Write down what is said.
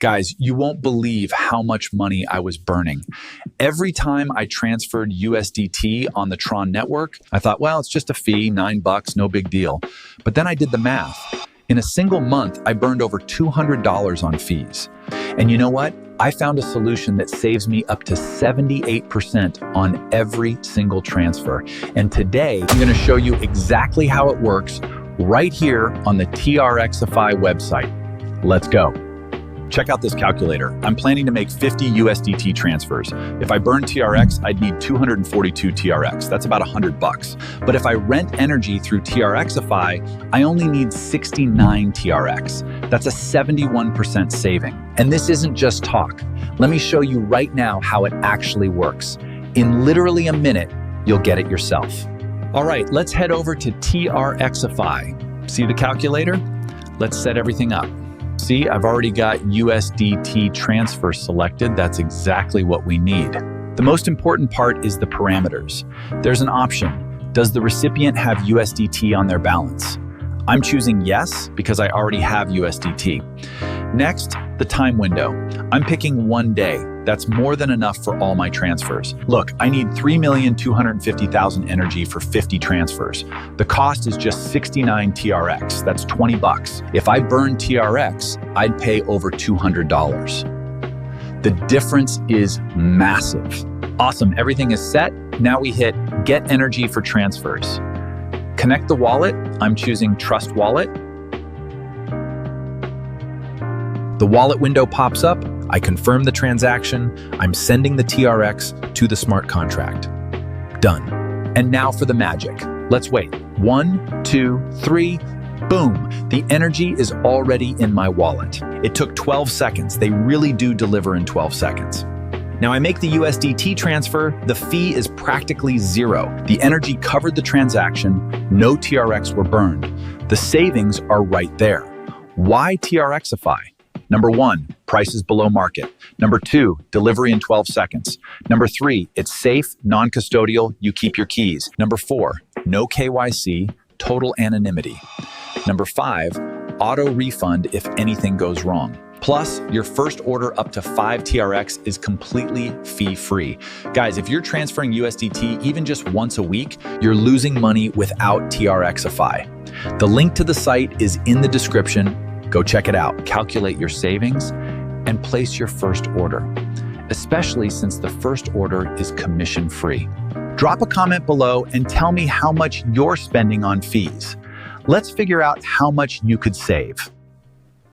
Guys, you won't believe how much money I was burning. Every time I transferred USDT on the Tron network, I thought, well, it's just a fee, $9, no big deal. But then I did the math. In a single month, I burned over $200 on fees. And you know what? I found a solution that saves me up to 78% on every single transfer. And today, I'm going to show you exactly how it works right here on the TRXify website. Let's go. Check out this calculator. I'm planning to make 50 USDT transfers. If I burn TRX, I'd need 242 TRX. That's about $100. But if I rent energy through TRXify, I only need 69 TRX. That's a 71% saving. And this isn't just talk. Let me show you right now how it actually works. In literally a minute, you'll get it yourself. All right, let's head over to TRXify. See the calculator? Let's set everything up. See, I've already got USDT transfer selected. That's exactly what we need. The most important part is the parameters. There's an option. Does the recipient have USDT on their balance? I'm choosing yes because I already have USDT. Next, the time window. I'm picking 1 day. That's more than enough for all my transfers. Look, I need 3,250,000 energy for 50 transfers. The cost is just 69 TRX. That's $20. If I burn TRX, I'd pay over $200. The difference is massive. Awesome, everything is set. Now we hit Get Energy for Transfers. Connect the wallet. I'm choosing Trust Wallet. The wallet window pops up. I confirm the transaction. I'm sending the TRX to the smart contract. Done. And now for the magic. Let's wait. 1, 2, 3, boom. The energy is already in my wallet. It took 12 seconds. They really do deliver in 12 seconds. Now I make the USDT transfer. The fee is practically zero. The energy covered the transaction. No TRX were burned. The savings are right there. Why TRXify? Number 1, price is below market. Number 2, delivery in 12 seconds. Number 3, it's safe, non-custodial, you keep your keys. Number 4, no KYC, total anonymity. Number 5, auto refund if anything goes wrong. Plus, your first order up to 5 TRX is completely fee-free. Guys, if you're transferring USDT even just once a week, you're losing money without TRXify. The link to the site is in the description. Go check it out, calculate your savings, and place your first order, especially since the first order is commission-free. Drop a comment below and tell me how much you're spending on fees. Let's figure out how much you could save.